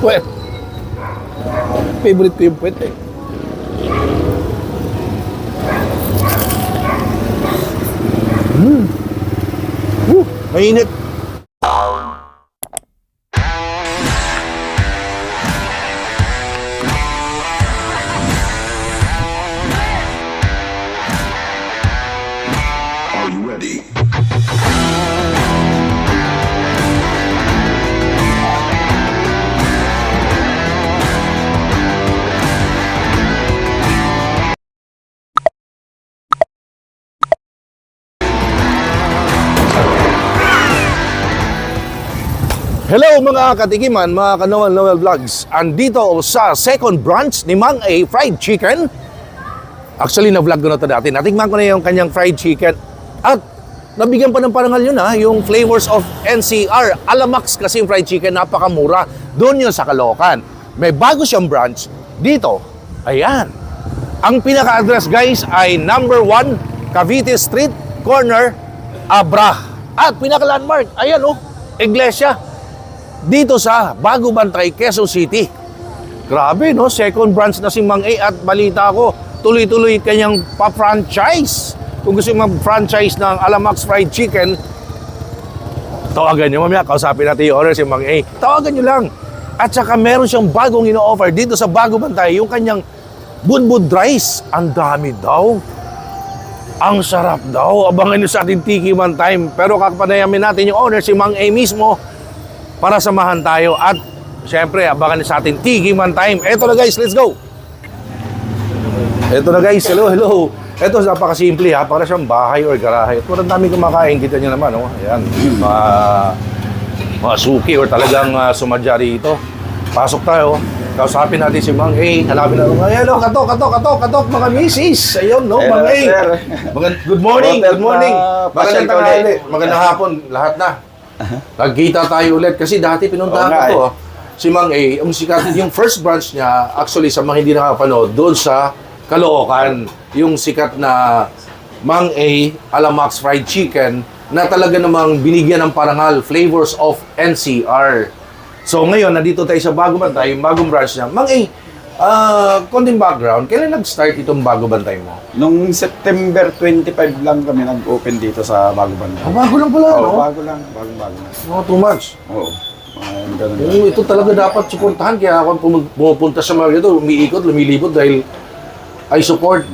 Puwet. Favorite ko yung puwet eh. Mainit. Are you ready? Hello mga katikiman, mga Kanoel Noel Vlogs. Andito ako sa second branch ni Mang A Fried Chicken. Actually, na-vlog ko na ito dati. Natikman ko na yung kanyang fried chicken. At nabigyan pa ng parangal yun yung Flavors of NCR. Alamax kasi yung fried chicken, napakamura. Doon yun sa Caloocan. May bago siyang branch dito. Ayan. Ang pinaka-address guys ay number 1 Cavite Street, corner Abra. At pinaka-landmark, ayan Iglesia. Dito sa Bago Bantay, Quezon City. Grabe, no? Second branch na si Mang A at balita ko, tuloy-tuloy kanyang pa-franchise. Kung gusto mag-franchise ng Alamax Fried Chicken, tawagan nyo mamaya, kausapin natin yung owner si Mang A. Tawagan nyo lang. At saka meron siyang bagong ino-offer dito sa Bago Bantay, yung kanyang bunbud rice. Ang dami daw. Ang sarap daw. Abangan nyo sa ating Tiki Man Time. Pero kakapanayamin natin yung owner si Mang A mismo para samahan tayo at syempre abangan sa ating Tiki Man Time. Eto na guys, let's go! Eto na guys, hello. Eto napakasimple para siyang bahay or garahe. Ito ang daming kumakain, kita nyo naman Ayan, mga suki or talagang sumadya rito. Pasok tayo. Kausapin natin si Mang A. Hanapin natin. Hello, katok, mga misis. Ayun, Mang A. Good morning. Magandang tanghali. Magandang hapon, lahat na. Nagkita tayo ulit kasi dati pinuntahan ko to. Si Mang A, yung first branch niya, actually sa mga hindi nakapanood, doon sa Caloocan, yung sikat na Mang A Alamax Fried Chicken na talaga namang binigyan ng parangal, Flavors of NCR. So ngayon, nandito tayo sa Bago Bantay, yung bagong branch niya. Mang A, konting background, kailan nag-start itong Bago Bantay mo? Nung September 25 lang kami nag-open dito sa Bago Bantay. Bago lang pala, Oo, bago lang. Bago lang. Mga 2 months. Oo. Ganun lang. Ito talaga dapat suportahan. Kaya ako pumupunta sa mga ito, umiikot, lumilibot dahil I support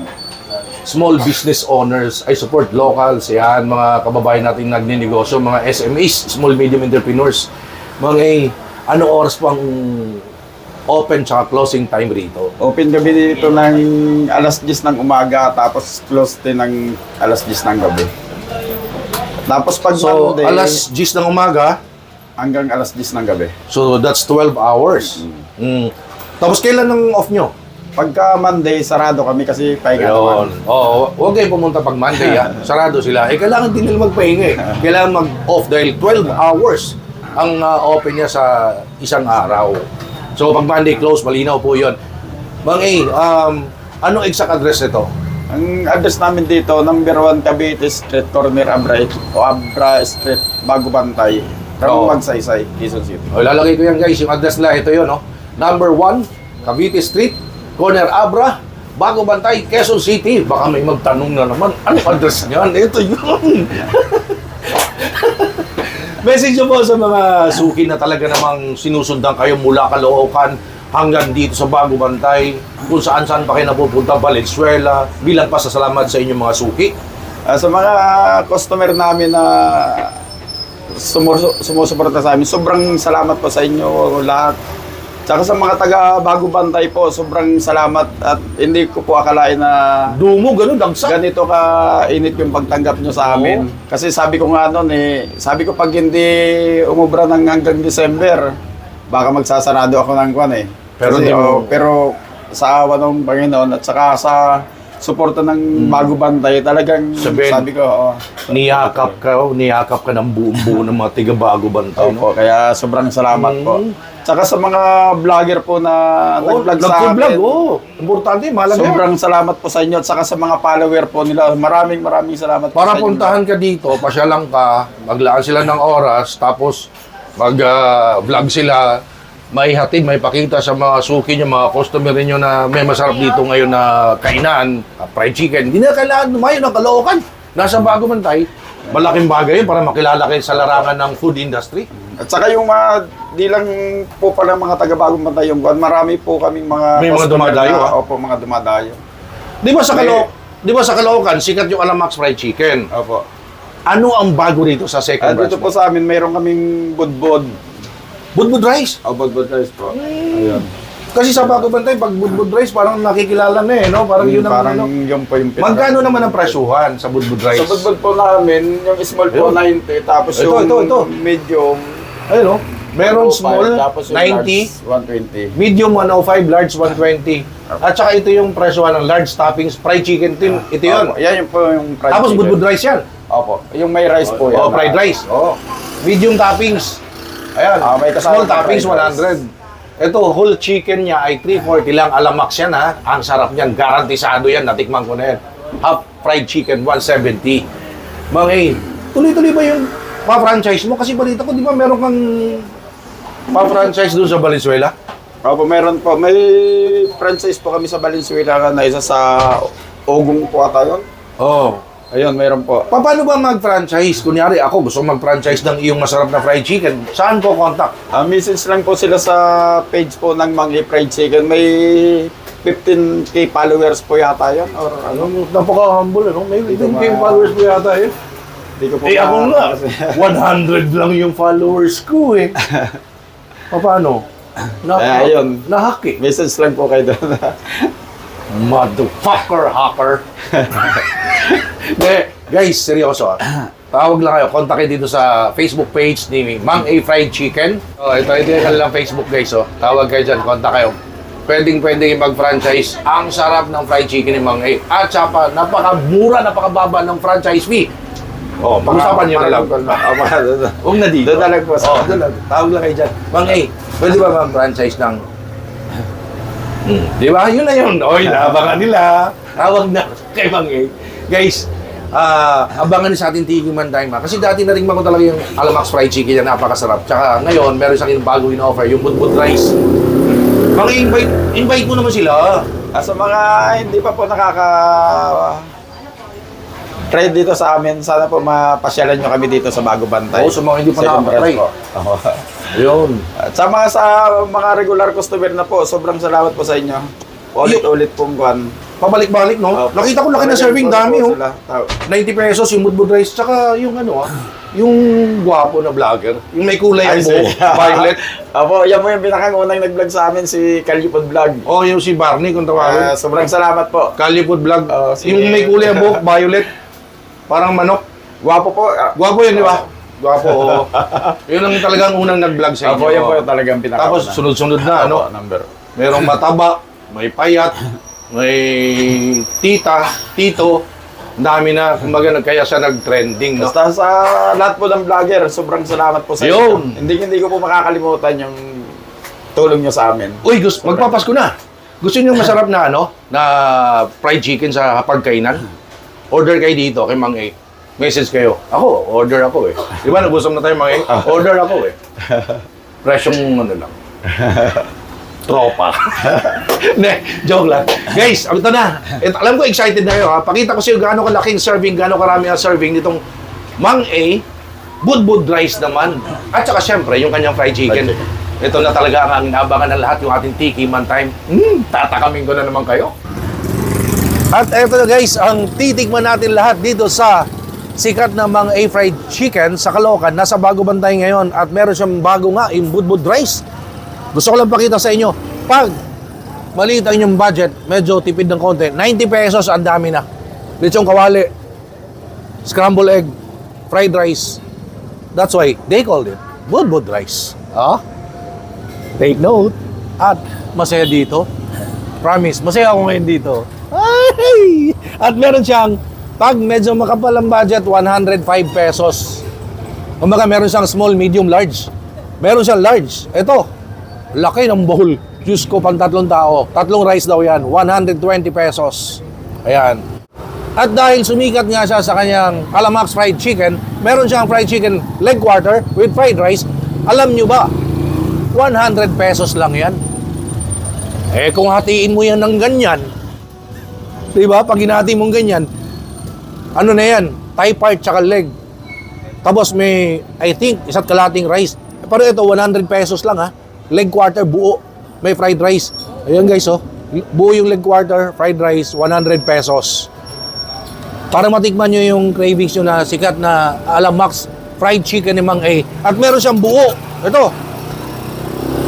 small business owners. I support locals. Yan, mga kababayan nating nagninegosyo, mga SMEs, small medium entrepreneurs. Mga ano oras pang open tsaka closing time rito? Open kami dito ng alas 10 ng umaga, tapos close din ng alas 10 ng gabi. Tapos pag So, Monday, alas 10 ng umaga, hanggang alas 10 ng gabi. so that's 12 hours. Tapos kailan ang off nyo? Pagka Monday, sarado kami kasi pahinga Ayun. naman. Oo, huwag kayo pumunta pag Monday sarado sila. Kailangan din nila magpahinga Kailangan mag-off dahil 12 hours ang open niya sa isang araw. So pag Monday close, malinaw po yun. Mang A, anong exact address nito? Ang address namin dito, number 1 Cavite Street, corner Abra Street, Bago Bantay. Oo. Magsaysay, Quezon City. O, lalagay ko yan guys, yung address nila, ito yun Number 1, Cavite Street, corner Abra, Bago Bantay, Quezon City. Baka may magtanong na naman, anong address niyan? Ito yun. Message nyo po sa mga suki na talaga namang sinusundan kayo mula Caloocan hanggang dito sa Bago Bantay, kung saan-saan pa kayo napupunta, Valenzuela, bilang pasasalamat sa inyong mga suki. Sa mga customer namin na sumusuporta sa amin, sobrang salamat po sa inyo lahat. Tsaka sa mga taga Bago Bantay po, sobrang salamat at hindi ko po akalain na Dumo, ganun, dagsak. ganito ka-init yung pagtanggap nyo sa amin. Kasi sabi ko nga noon sabi ko pag hindi umubra ng hanggang December, baka magsasarado ako ng kwan Pero Kasi, di mo- pero sa awa ng Panginoon at saka sa suporta ng Bago Bantay, talagang Sabihin, sabi ko, niyakap ka ng buong-buo ng mga tiga Bago Bantay. opo, kaya sobrang salamat po. Tsaka sa mga vlogger po na nag-vlog sa amin, Importante, mahalaga. sobrang salamat po sa inyo at saka sa mga follower po nila. Maraming salamat po Para sa inyo. puntahan ka dito, pasyalan ka, maglaan sila ng oras, tapos mag-vlog sila, maihatid, may pakita sa mga suki nyo, mga customer niyo na may masarap dito ngayon na kainan, fried chicken. Hindi na kailangan lumayo ng Caloocan. Nasa Bago Bantay, malaking bagay yun para makilala kayo sa larangan ng food industry. At saka yung mga, di lang po pala mga taga Bagong Bantay yung buwan, marami po kaming mga May mga customer dumadayo, na, ah? Opo, mga dumadayo. Di ba sa Caloocan, sikat yung Alamax fried chicken. Opo. Ano ang bago dito sa second branch Dito po mo? sa amin, mayroon kaming budbod. Budbud rice. Budbod rice po. Ayun. Kasi sa Bago Bantay, pag budbud rice, parang nakikilala na eh, no? Parang yun ang Parang ano. yun po yung Magkano naman ang presyuhan sa budbud rice? Sa budbod po namin, yung small po Ayun. 90, tapos Ito, yung ito. medium Ayun, no? Merong 105, small, tapos yung 90, large, 120. medium 105, large 120. At saka ito yung presyuhan ng large toppings, fried chicken, ito yun. Opo, yan yung po yung fried Tapos chicken. budbud rice yan. Opo, yung may rice po yan. Oh, fried rice. Oh. Medium toppings. Ayan, May kasama small pa toppings fried rice. 100. Ito, whole chicken niya ay 340 lang. Alamax yan ha. Ang sarap niyan. Garantisado yan. Natikman ko na yan. Half fried chicken, 170. Mga tuloy-tuloy ba yung pa-franchise mo? Kasi balita ko, di ba meron kang pa-franchise doon sa Valenzuela? Opo, meron po. May franchise po kami sa Valenzuela na isa sa Ogong po ata yun. Oo. Ayun, meron po. Paano ba mag-franchise? Kunyari, ako gusto mag-franchise ng iyong masarap na fried chicken. Saan ko contact? Message lang po sila sa page po ng Mang Fried Chicken. May 15K followers po yata yan. Or ano. Napaka-humble, ano? May Hindi ko 15K ma- followers po yata yun. Hindi ko po Eh ako nga, kasi- 100 lang yung followers ko eh. Paano? Ayun. Nahack eh. Message lang po kayo doon. Motherfucker, hacker. De, guys, seryoso ah. Tawag lang kayo, contact kayo dito sa Facebook page ni Mang A Fried Chicken. Oh, ito yung kanilang Facebook guys, oh. Tawag kayo dyan, contact kayo. Pwedeng mag-franchise. Ang sarap ng fried chicken ni Mang A. At saka, napakamura, napakababa ng franchise fee. Oh, pag-usapan nyo na lang. Huwag na dito. Doon na lang po. Oh, doon lang. Tawag lang kayo dyan. Mang A, pwede ba mag-franchise ng... Di ba? Yun na yun. Oy, naabangan nila. Tawag na kay Mang A. Guys, abangan niyo sa ating Tikiman Time ha. Kasi dati naringman ko talaga yung Alamax fried chicken yan, napakasarap. Tsaka ngayon, meron sa akin bago in-offer, yung budbud rice. Mang A, invite mo naman sila. Sa mga hindi pa po try dito sa amin, sana po mapasyalan nyo kami dito sa Bago Bantay. Oo, sa mga hindi pa Second nakakatry. branch po. Oo. Ayun. At sa mga regular customer na po, sobrang salamat po sa inyo. Ulit-ulit pong kuhan. Pabalik-balik, no? Opo. Nakita ko laki na serving, dami, oh. Sila. 90 pesos yung budbud rice, tsaka yung ano yung gwapo na vlogger. Yung may kulay ang buhok, violet. Opo, yan po yung pinakangunang nag-vlog sa amin, si Calipod Vlog. O yung si Barney, kung tawagin. Sobrang salamat po. Calipod Vlog. si- Yung may kulay ang buhok, violet. Parang manok. Gwapo po. Gwapo yun, di ba? Gwapo, oo. Yun ang talagang unang nag-vlog sa inyo. Opo, yan po yung talagang pinakauna. Tapos sunod-sunod na, ano? Number. Merong mataba, may payat, may tita, tito. Ang dami na, kumbaga, kaya siya nag-trending, no? Basta sa lahat po ng vlogger, sobrang salamat po sa Yun. inyo. Hindi ko po makakalimutan yung tulong nyo sa amin. Uy, magpapasko na. Gusto niyo masarap na, ano? Na fried chicken sa hapagkainan? Order kayo dito kay Mang A. Message kayo. Ako, order ako eh. Di ba, nag-usap na tayo, Mang A? Order ako eh. Presyong ano lang. Tropa. Ne, joke lang. Guys, ito na. Alam ko, excited na kayo ha. Pakita ko sa iyo gaano kalaking serving, gaano karami ang serving nitong Mang A. Budbud rice naman. At saka syempre, yung kanyang fried chicken. Ito na talaga ang inaabangan ng lahat, yung ating Tikiman Time. Tatakamin ko na naman kayo. At eto na guys, ang titikman natin lahat dito sa sikat na Mang A Fried Chicken sa Caloocan. Nasa Bago Bantay ngayon at meron siyang bago nga, yung budbud rice. Gusto ko lang pakita sa inyo, pag maliit ang inyong budget, medyo tipid ng konti, 90 pesos, ang dami na. Lechong kawali, scrambled egg, fried rice. That's why they called it budbud rice. Take note. At masaya dito. Promise, masaya ako ngayon dito. Ay! At meron siyang, pag medyo makapal ang budget, 105 pesos. Kumbaga, meron siyang small, medium, large. Meron siyang large. Ito, laki ng bowl. Diyos ko, pang 3 tao. 3 rice daw yan. 120 pesos. Ayan. At dahil sumikat nga siya sa kanyang Alamax fried chicken, meron siyang fried chicken leg quarter with fried rice. Alam nyo ba, 100 pesos lang yan. Eh kung hatiin mo yan ng ganyan, di ba? Pag hinati mong ganyan, ano na yan? Thigh part tsaka leg. Tapos may, I think, isa't kalating rice. Pero ito, 100 pesos lang ha. Leg quarter, buo. May fried rice. Ayan guys, oh. Buo yung leg quarter, fried rice, 100 pesos. Para matikman nyo yung cravings nyo na sikat na Alamax fried chicken ni Mang A. At meron siyang buo. Ito,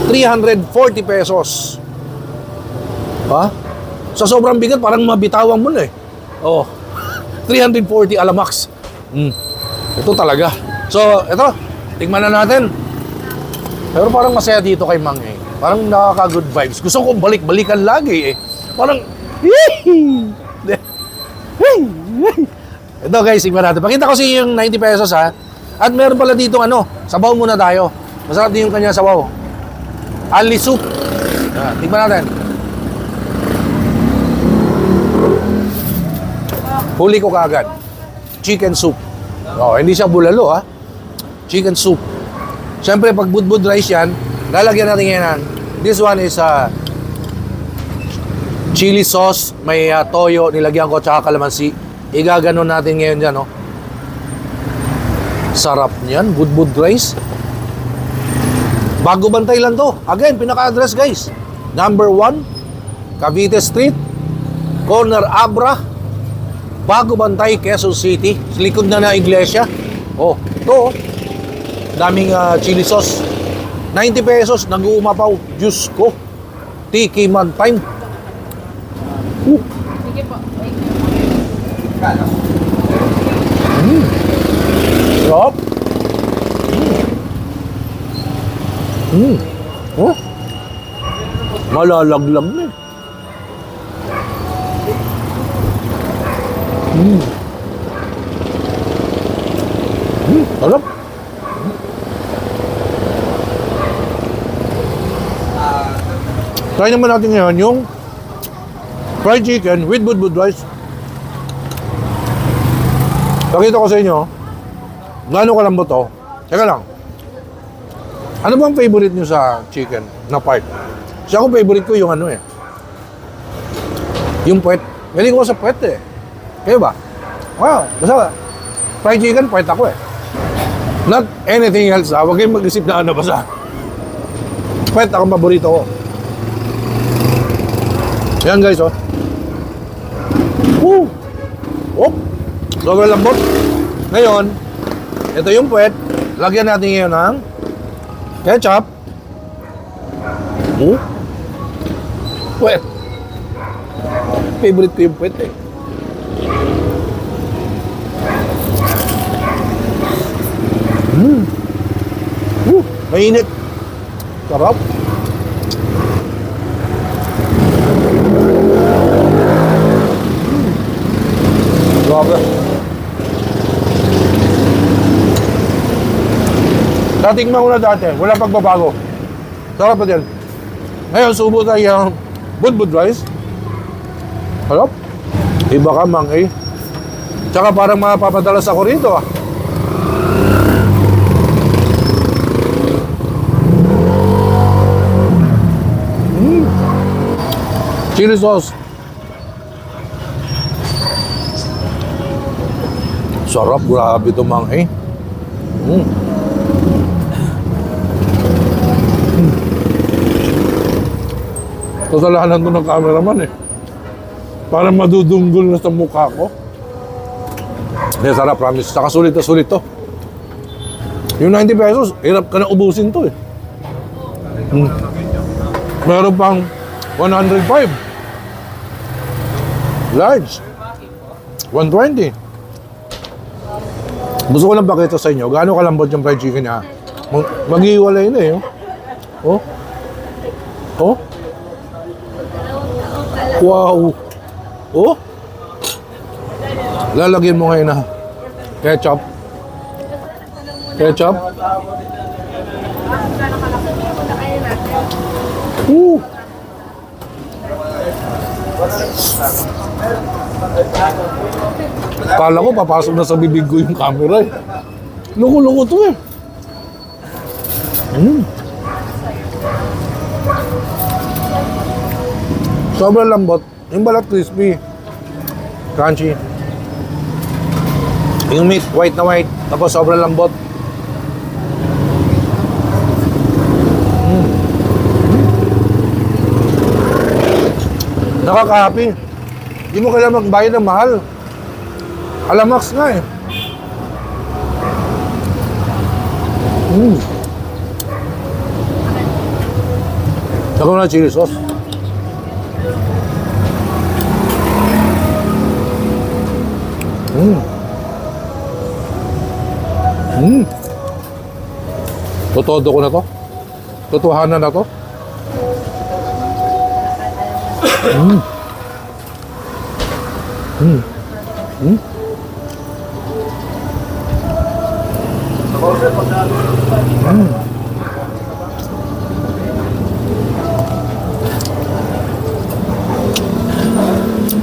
340 pesos. Ha? Sa sobrang bigat, parang mabitawang mo na eh. Oh, 340 Alamax. Ito talaga. So, ito, tingnan na natin. Pero parang masaya dito kay Mang A. Parang nakaka-good vibes. Gusto kong balik-balikan lagi eh. Parang, ito guys, tingnan natin. Pakita ko sa yung 90 pesos ha. At meron pala dito sabaw muna tayo. Masarap din yung kanya sabaw. Ali soup. Tingnan natin. Huli ko kaagad. Chicken soup. Oh, hindi siya bulalo ha. Chicken soup. Siyempre pag budbud rice yan, lalagyan natin yan. This one is chili sauce, may toyo, nilagyan ko tsaka kalamansi. Igaganon natin ngayon dyan, oh. Sarap niyan, budbud rice. Bago Bantay lang to. Again, pinaka-address guys. Number 1, Cavite Street, Corner Abra, Bago Bantay, Quezon City. Sa likod na iglesia. Oh, ito, oh. Daming chili sauce. 90 pesos, nag-uumapaw. Diyos ko. Tiki man time. Sige po. Sarap. Oh. Malalaglag na eh. Sarap. Try naman natin ngayon yung fried chicken with budbud rice. Pakita ko sa inyo gaano kalambot to. Teka lang. Ano bang favorite nyo sa chicken na part? Kasi ako favorite ko yung yung puwet. Galing ko sa puwet eh. Kaya ba? Wow. Basta fried chicken, puwet ako eh. Not anything else ha. Huwag kayong mag-isip na basta. Puwet ako paborito ko. Yan guys, oh. Woo! Oh! Sobrang lambot. Ngayon, ito yung puwet. Lagyan natin ngayon ng ketchup. Puwet. Favorite ko yung puwet eh. Mainit. Sarap. Grabe. Natikman ko na dati, wala pagbabago. Sarap pa din. Ngayon, subo tayo yung budbud rice. Sarap. Iba ka, Mang A. Tsaka parang mapapadalas ako rito ah. Chili sauce. Sarap, grabe ito, Mang A. Kasalanan to ng cameraman eh. Parang madudunggol na sa mukha ko. Hindi, sarap, promise. Saka sulit na sulit to. Yung 90 pesos, hirap ka na ubusin to eh. Meron pang 105. Large. 120. Gusto ko lang pakita sa inyo, gaano kalambot yung fried chicken niya. Maghiwalay na eh. Oh. Oh. Wow. Oh. Lalagyan mo ngayon na ketchup. Ketchup. Kala ko papasok na sa bibig ko yung camera eh. Loko-loko to eh. Sobrang lambot. Yung balat crispy. Crunchy. Yung meat, white na white. Tapos sobrang lambot. Nakaka-happy. Hindi mo kailangan magbayad ng mahal. Alamax nga eh. Saka mo na chili sauce. Totodo ko na to. Totohanan na to.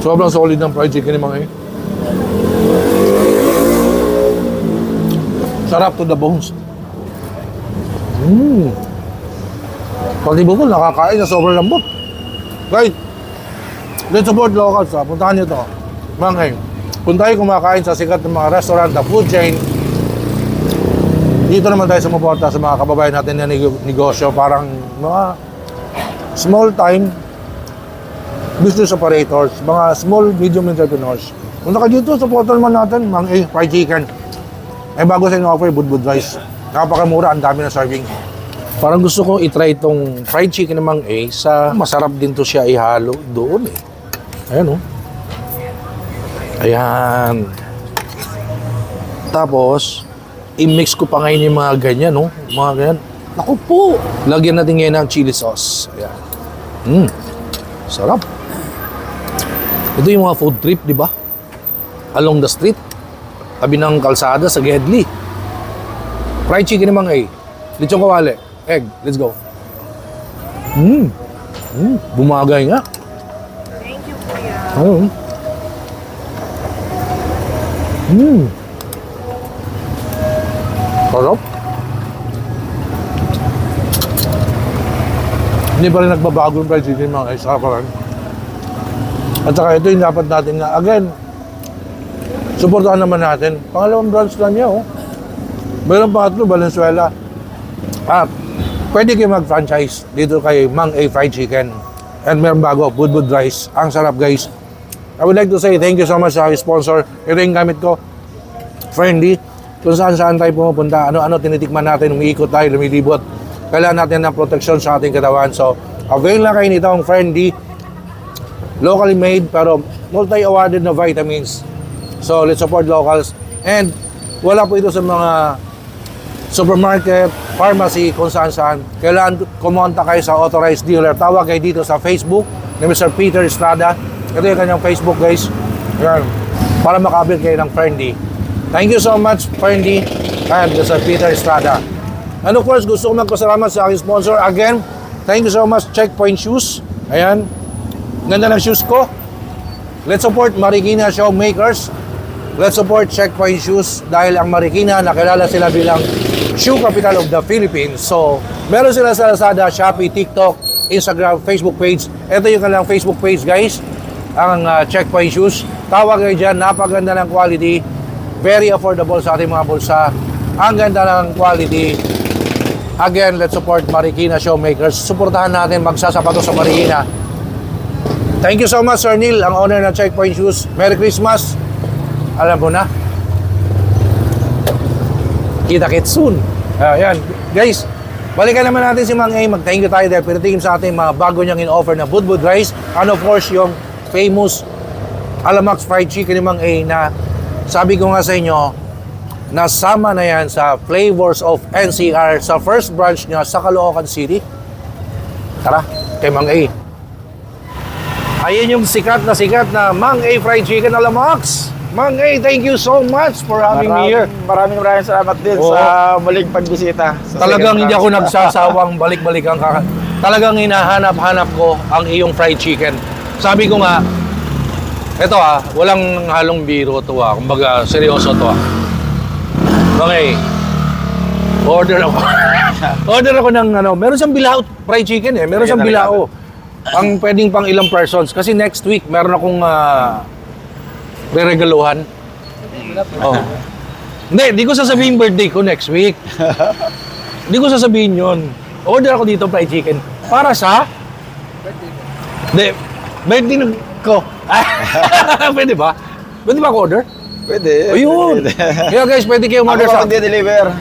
Sobrang solid ng fried chicken ni Mang A. Sarap to the bones. Pati bukol, nakakain na sobrang lambot. Guys, let's support locals ha. Puntahan nyo to. Mang A. Kung tayo kumakain sa sikat ng mga restaurant, the food chain, dito naman tayo sumuporta sa mga kababayan natin na negosyo. Parang mga small time business operators, mga small, medium entrepreneurs. Kung naka dito, supportan naman natin, Mang A, fried chicken. Eh, bago sa in-offer, budbud rice. Napakamura, ang dami na serving. Parang gusto kong itry itong fried chicken ng Mang A sa masarap din to siya ihalo doon eh. Ayan oh. Ayan. Tapos, i-mix ko pa ngayon yung mga ganyan, no? Mga ganyan. Naku po! Lagyan natin ngayon ng chili sauce. Ayan. Sarap. Ito yung mga food trip, di ba? Along the street. Tabi ng kalsada sa Gedli. Fried chicken naman A. Lechong kawali. Egg. Let's go. Bumagay nga. Thank you, Kuya. Sarap. Hindi pa rin nagbabago yung fried chicken mga guys. Sarap pa rin. At saka ito yung dapat natin na, again, supportahan naman natin. Pangalawang branch lang niya, oh. Mayroon pa ito, Valenzuela. Pwede kayo mag-franchise dito kay Mang A Fried Chicken. And meron bago, budbud rice. Ang sarap, guys. I would like to say thank you so much sa sponsor. Ito yung gamit ko. Friendly. Kung saan-saan tayo pumupunta, ano-ano tinitikman natin, umiikot tayo, lumilibot. Kailangan natin ng proteksyon sa ating katawan. So, avail na kayo nitong Friendly. Locally made, pero multi-awarded na vitamins. So, let's support locals. And, wala po ito sa mga supermarket, pharmacy, kung saan-saan. Kailangan kumonta kayo sa authorized dealer. Tawag kayo dito sa Facebook ni Mr. Peter Estrada. Ito yung kanyang Facebook, guys. Ayan. Para makabit kayo ng Friendly. Thank you so much, Friendly, and Mr. Peter Estrada. And of course, gusto ko magpasalamat sa aking sponsor. Again, thank you so much, Checkpoint Shoes. Ayan. Ganda ng shoes ko. Let's support Marikina Showmakers. Let's support Checkpoint Shoes dahil ang Marikina, nakilala sila bilang shoe capital of the Philippines. So, meron sila sa Lazada, Shopee, TikTok, Instagram, Facebook page. Ito yung kanilang Facebook page, guys. Ang Checkpoint Shoes. Tawag kayo dyan, napaganda ng quality. Very affordable sa ating mga bulsa. Ang ganda ng quality. Again, let's support Marikina Showmakers. Suportahan natin magsasapato sa Marikina. Thank you so much, Sir Neil, ang owner ng Checkpoint Shoes. Merry Christmas. Alam mo na. Kita-kits soon. Ayan. Guys, balikan naman natin si Mang A. Mag-thank you tayo dahil pinatingin sa ating mga bago niyang in-offer na budbud rice. And of course, yung famous Alamax Fried Chicken ni Mang A na sabi ko nga sa inyo, nasama na yan sa Flavors of NCR sa first branch niya sa Caloocan City. Tara, kay Mang A. Ayun yung sikat na Mang A Fried Chicken Alamax. Mang A, thank you so much for having me here. Maraming salamat din Oo. sa muling pagbisita. Talagang hindi ako nagsasawang balik-balikan ka. Talagang hinahanap-hanap ko ang iyong fried chicken. Sabi ko nga, eto walang halong biro to kumbaga seryoso to Okay. Order ako. Order ako ng meron siyang bilao fried chicken eh. Meron siyang bilao. pwedeng pang ilang persons. Kasi next week, meron akong re-regaluhan. Oh. Hindi, di ko sasabihin birthday ko next week. Di ko sasabihin yun. Order ako dito fried chicken. Para sa? Hindi, birthday ko. Pwede ba? Pwede ba ako order? Pwede. Ayun. Pwede. Kaya guys, pwede kayo Ako order sa... hindi deliver.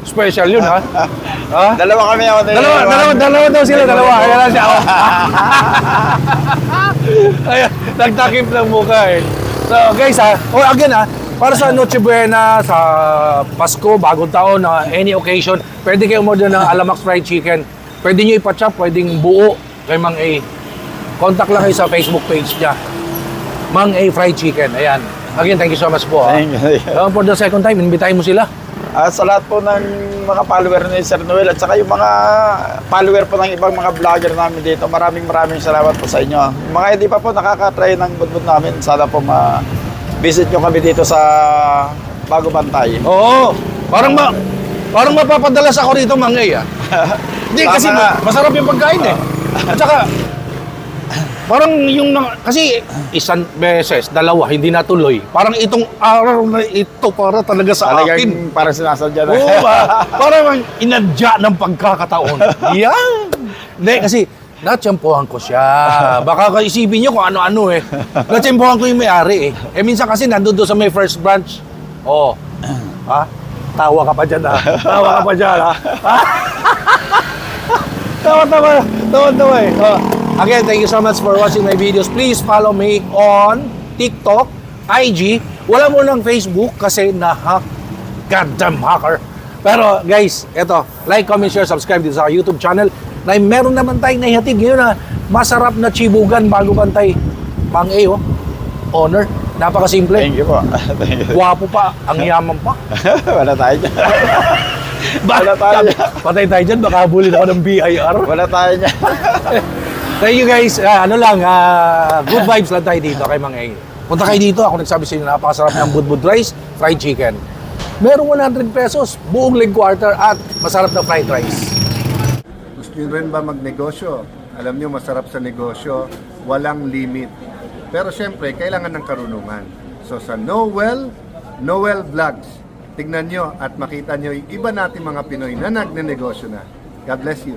Special yun ha. Ha? Dalawa kami ako Dalawa daw sila, dalawa. Kaya lang siya. Ayan, nagtakip ng mukha eh. So guys ha, again ha, para sa Noche Buena, sa Pasko, Bagong Taon, any occasion, pwede kayo order ng Alamax Fried Chicken. Pwede nyo ipachop, pwedeng buo kay Mang A. Contact lang kayo sa Facebook page niya. Mang A Fried Chicken. Ayan. Again, thank you so much po. Thank you. For the second time, invitahin mo sila. Sa lahat po ng mga follower ni Sir Noel at saka yung mga follower po ng ibang mga vlogger namin dito, maraming salamat po sa inyo. Yung mga hindi pa po nakaka-try ng budbud namin, sana po ma-visit nyo kami dito sa Bago Bantay. Oo. Parang mapapadalas ako rito, Mang A. Hindi, kasi masarap yung pagkain eh. At saka, parang kasi isang beses, dalawa, hindi natuloy. Parang itong araw na ito para talaga sa akin. Parang sinasadya na. Oo ba? Parang inadya ng pagkakataon. Yan! Hindi, kasi natsyempohan ko siya. Baka isipin nyo kung ano-ano eh. Natsyempohan ko yung may-ari eh. Minsan kasi nandun doon sa may first branch. Oh. Ha? Tawa ka pa dyan ha? Tawa ka pa dyan ha? Tawa eh. Oh. Again, thank you so much for watching my videos. Please follow me on TikTok, IG. Wala mo ng Facebook kasi na-hack. Goddamn hacker. Pero guys, eto, like, comment, share, subscribe dito sa YouTube channel. Na meron naman tayong nahihatid ngayon na masarap na chibugan Bago Bantay. Mang A, oh. Honor. Napakasimple. Thank you po. Thank you. Guwapo pa. Ang yaman pa. Wala tayo dyan. Wala tayo. Patay tayo dyan. Baka habulin ako ng BIR. Wala tayo dyan. Thank you guys. Good vibes lang tayo dito kay Mang A. Punta kayo dito. Ako nagsabi sa inyo, napakasarap ng budbud rice, fried chicken. Merong 100 pesos, buong leg quarter at masarap na fried rice. Gusto nyo rin ba magnegosyo? Alam nyo, masarap sa negosyo, walang limit. Pero syempre, kailangan ng karunungan. So sa Noel Vlogs, tignan nyo at makita nyo yung iba natin mga Pinoy na nagnenegosyo na. God bless you.